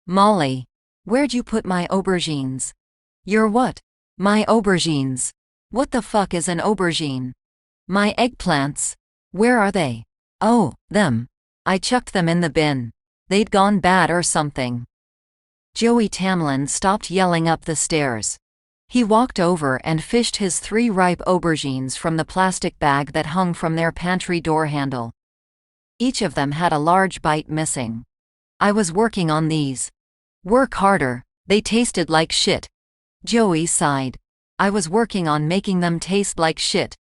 Molly, where'd you put my aubergines? Your what? My aubergines. What the fuck is an aubergine? My eggplants. Where are they? Oh, them. I chucked them in the bin. They'd gone bad or something. Joey Tamlin stopped yelling up the stairs. He walked over and fished his 3 ripe aubergines from the plastic bag that hung from their pantry door handle. Each of them had a large bite missing. I was working on these. Work harder, they tasted like shit. Joey sighed. I was working on making them taste like shit.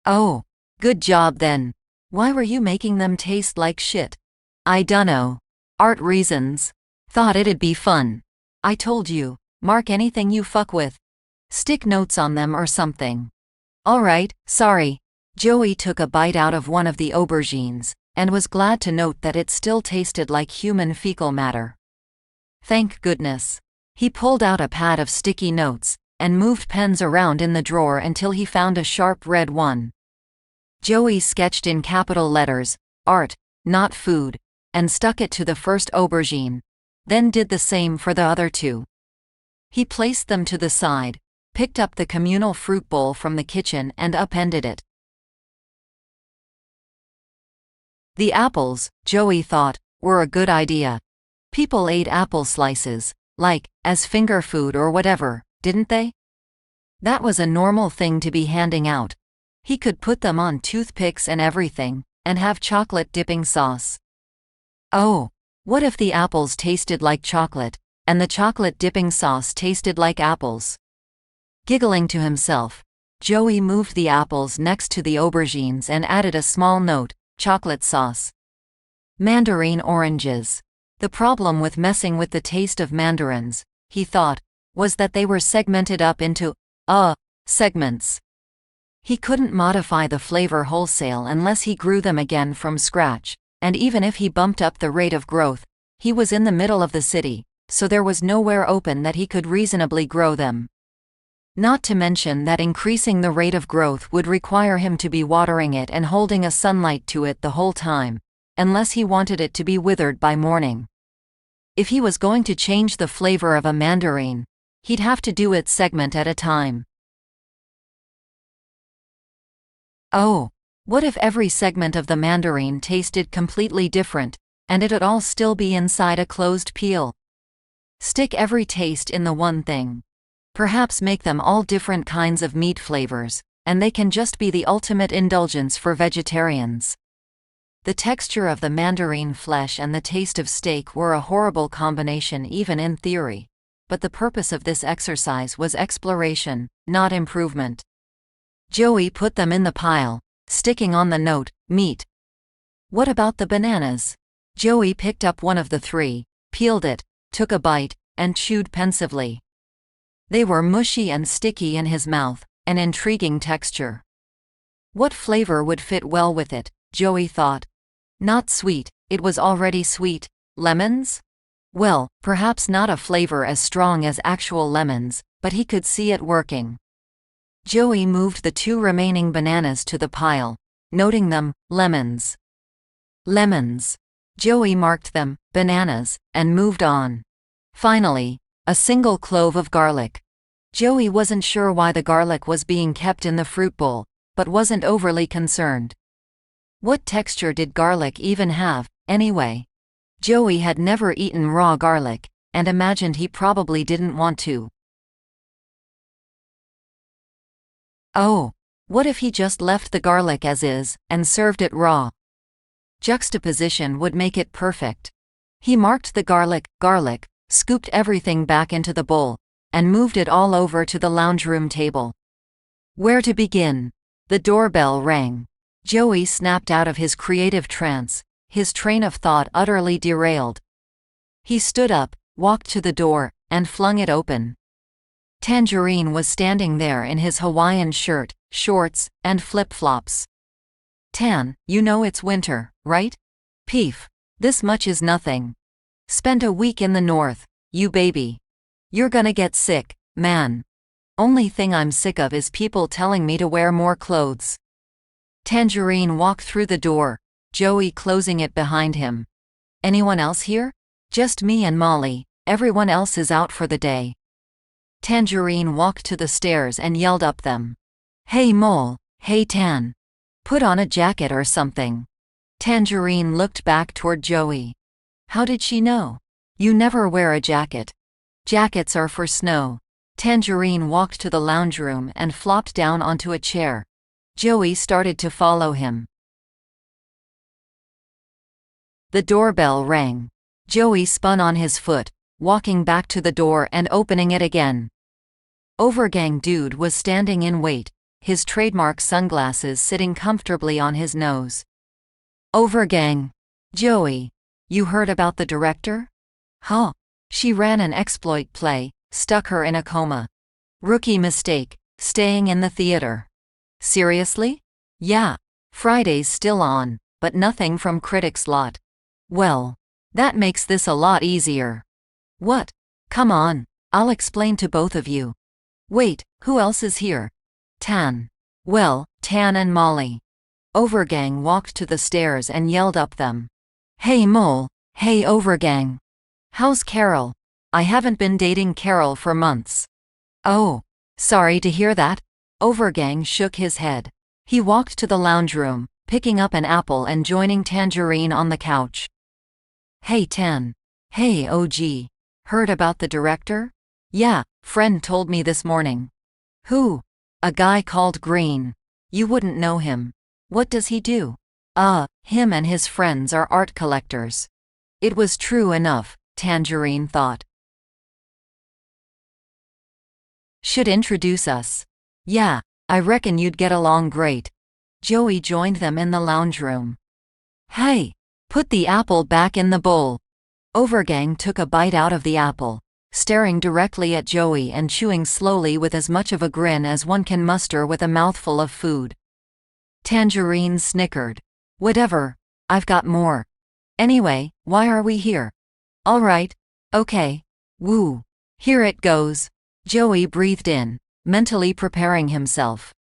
Oh, good job then. Why were you making them taste like shit? I dunno. Art reasons. Thought it'd be fun. I told you, mark anything you fuck with. Stick notes on them or something. Alright, sorry. Joey took a bite out of one of the aubergines, and was glad to note that it still tasted like human fecal matter. Thank goodness. He pulled out a pad of sticky notes, and moved pens around in the drawer until he found a sharp red one. Joey sketched in capital letters, "Art, not food," and stuck it to the first aubergine, then did the same for the other 2. He placed them to the side, picked up the communal fruit bowl from the kitchen and upended it. The apples, Joey thought, were a good idea. People ate apple slices, like, as finger food or whatever, didn't they? That was a normal thing to be handing out. He could put them on toothpicks and everything, and have chocolate dipping sauce. Oh, what if the apples tasted like chocolate, and the chocolate dipping sauce tasted like apples? Giggling to himself, Joey moved the apples next to the aubergines and added a small note, chocolate sauce. Mandarin oranges. The problem with messing with the taste of mandarins, he thought, was that they were segmented up into, segments. He couldn't modify the flavor wholesale unless he grew them again from scratch, and even if he bumped up the rate of growth, he was in the middle of the city, so there was nowhere open that he could reasonably grow them. Not to mention that increasing the rate of growth would require him to be watering it and holding a sunlight to it the whole time, unless he wanted it to be withered by morning. If he was going to change the flavor of a mandarin, he'd have to do it segment at a time. Oh, what if every segment of the mandarin tasted completely different, and it'd all still be inside a closed peel? Stick every taste in the one thing. Perhaps make them all different kinds of meat flavors, and they can just be the ultimate indulgence for vegetarians. The texture of the mandarin flesh and the taste of steak were a horrible combination even in theory, but the purpose of this exercise was exploration, not improvement. Joey put them in the pile, sticking on the note, meat. What about the bananas? Joey picked up one of the 3, peeled it, took a bite, and chewed pensively. They were mushy and sticky in his mouth, an intriguing texture. What flavor would fit well with it, Joey thought. Not sweet, it was already sweet. Lemons? Well, perhaps not a flavor as strong as actual lemons, but he could see it working. Joey moved the 2 remaining bananas to the pile, noting them, lemons. Lemons. Joey marked them, bananas, and moved on. Finally, a single clove of garlic. Joey wasn't sure why the garlic was being kept in the fruit bowl, but wasn't overly concerned. What texture did garlic even have, anyway? Joey had never eaten raw garlic, and imagined he probably didn't want to. Oh, what if he just left the garlic as is, and served it raw? Juxtaposition would make it perfect. He marked the garlic, scooped everything back into the bowl, and moved it all over to the lounge room table. Where to begin? The doorbell rang. Joey snapped out of his creative trance, his train of thought utterly derailed. He stood up, walked to the door, and flung it open. Tangerine was standing there in his Hawaiian shirt, shorts, and flip-flops. Tan, you know it's winter, right? Peef. This much is nothing. Spent a week in the north, you baby. You're gonna get sick, man. Only thing I'm sick of is people telling me to wear more clothes. Tangerine walked through the door, Joey closing it behind him. Anyone else here? Just me and Molly, Everyone else is out for the day. Tangerine walked to the stairs and yelled up them. Hey Mole, hey Tan. Put on a jacket or something. Tangerine looked back toward Joey. How did she know? You never wear a jacket. Jackets are for snow. Tangerine walked to the lounge room and flopped down onto a chair. Joey started to follow him. The doorbell rang. Joey spun on his foot, walking back to the door and opening it again. Overgang Dude was standing in wait, his trademark sunglasses sitting comfortably on his nose. Overgang. Joey. You heard about the director? Huh? She ran an exploit play, stuck her in a coma. Rookie mistake, staying in the theater. Seriously? Yeah. Friday's still on, but nothing from Critics Lot. Well, that makes this a lot easier. What? Come on, I'll explain to both of you. Wait, who else is here? Tan. Well, Tan and Molly. Overgang walked to the stairs and yelled up them. Hey Mole, hey Overgang. How's Carol? I haven't been dating Carol for months. Oh, sorry to hear that. Overgang shook his head. He walked to the lounge room, picking up an apple and joining Tangerine on the couch. Hey Tan. Hey OG. Heard about the director? Yeah, friend told me this morning. Who? A guy called Green. You wouldn't know him. What does he do? Him and his friends are art collectors. It was true enough, Tangerine thought. Should introduce us. Yeah, I reckon you'd get along great. Joey joined them in the lounge room. Hey, put the apple back in the bowl. Overgang took a bite out of the apple, staring directly at Joey and chewing slowly with as much of a grin as one can muster with a mouthful of food. Tangerine snickered. Whatever, I've got more. Anyway, why are we here? All right, okay. Woo. Here it goes. Joey breathed in, mentally preparing himself.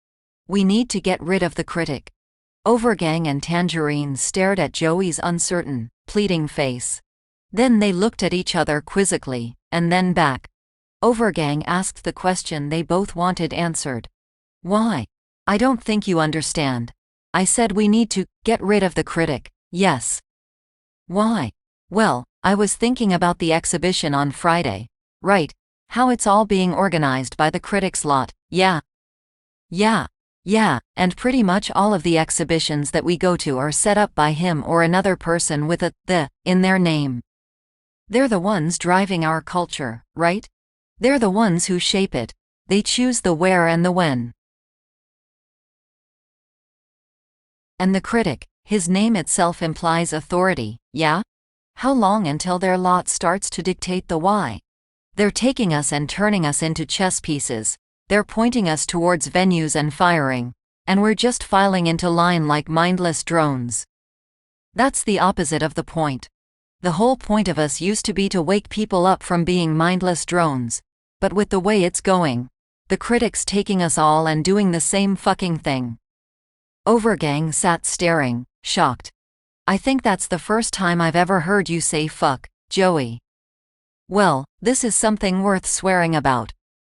We need to get rid of the critic. Overgang and Tangerine stared at Joey's uncertain, pleading face. Then they looked at each other quizzically, and then back. Overgang asked the question they both wanted answered. Why? I don't think you understand. I said we need to get rid of the critic, yes. Why? Well, I was thinking about the exhibition on Friday. Right. How it's all being organized by the Critics Lot, yeah. Yeah, and pretty much all of the exhibitions that we go to are set up by him or another person with a "the" in their name. They're the ones driving our culture, right? They're the ones who shape it. They choose the where and the when. And the critic, his name itself implies authority, yeah? How long until their lot starts to dictate the why? They're taking us and turning us into chess pieces. They're pointing us towards venues and firing, and we're just filing into line like mindless drones. That's the opposite of the point. The whole point of us used to be to wake people up from being mindless drones, but with the way it's going, the critic's taking us all and doing the same fucking thing. Overgang sat staring, shocked. I think that's the first time I've ever heard you say fuck, Joey. Well, this is something worth swearing about.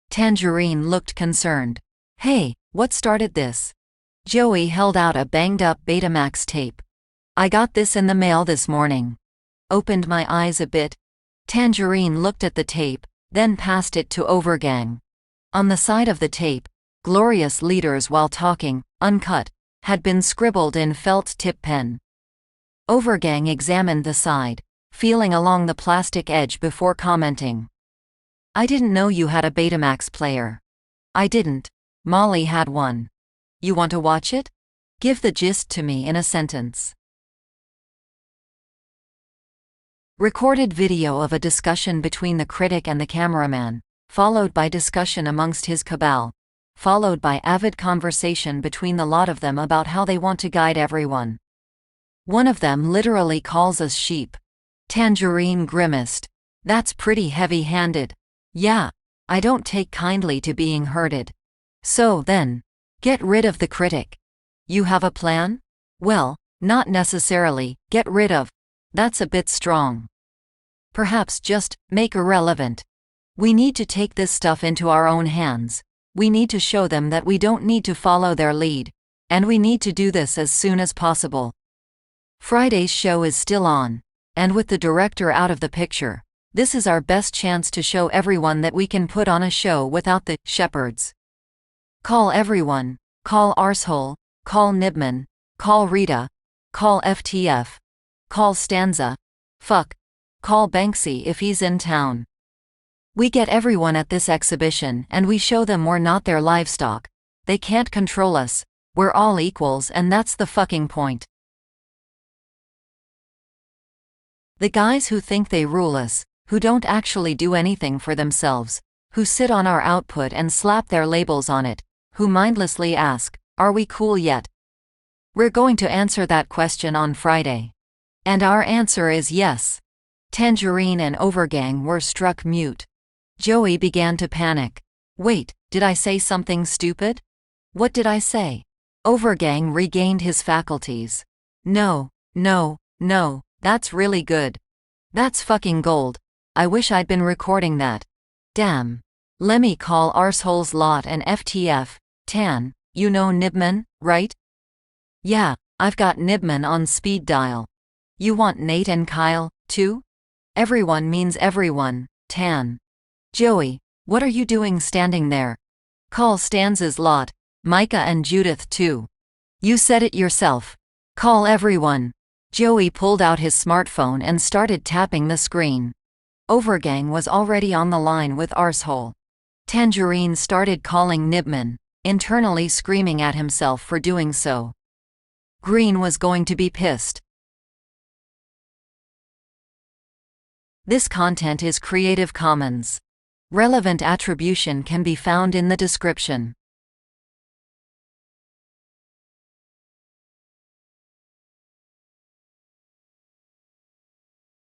Tangerine looked concerned. Hey, what started this? Joey held out a banged-up Betamax tape. I got this in the mail this morning. Opened my eyes a bit. Tangerine looked at the tape, then passed it to Overgang. On the side of the tape, "Glorious leaders while talking, uncut," had been scribbled in felt tip pen. Overgang examined the side, feeling along the plastic edge before commenting. I didn't know you had a Betamax player. I didn't. Molly had one. You want to watch it? Give the gist to me in a sentence. Recorded video of a discussion between the critic and the cameraman, followed by discussion amongst his cabal, followed by avid conversation between the lot of them about how they want to guide everyone. One of them literally calls us sheep. Tangerine grimaced. That's pretty heavy-handed. Yeah, I don't take kindly to being herded. So then, get rid of the critic. You have a plan? Well, not necessarily, get rid of. That's a bit strong. Perhaps just make irrelevant. We need to take this stuff into our own hands. We need to show them that we don't need to follow their lead, and we need to do this as soon as possible. Friday's show is still on, and with the director out of the picture, this is our best chance to show everyone that we can put on a show without the shepherds. Call everyone, call Arsehole, call Nibman, call Rita, call FTF, call Stanza, fuck, call Banksy if he's in town. We get everyone at this exhibition and we show them we're not their livestock. They can't control us. We're all equals, and that's the fucking point. The guys who think they rule us, who don't actually do anything for themselves, who sit on our output and slap their labels on it, who mindlessly ask, "Are we cool yet?" We're going to answer that question on Friday. And our answer is yes. Tangerine and Overgang were struck mute. Joey began to panic. Wait, did I say something stupid? What did I say? Overgang regained his faculties. No, that's really good. That's fucking gold. I wish I'd been recording that. Damn. Lemme call Arsehole's lot and FTF. Tan, you know Nibman, right? Yeah, I've got Nibman on speed dial. You want Nate and Kyle, too? Everyone means everyone, Tan. Joey, what are you doing standing there? Call Stanza's lot, Micah and Judith too. You said it yourself. Call everyone. Joey pulled out his smartphone and started tapping the screen. Overgang was already on the line with Arsehole. Tangerine started calling Nibman, internally screaming at himself for doing so. Green was going to be pissed. This content is Creative Commons. Relevant attribution can be found in the description.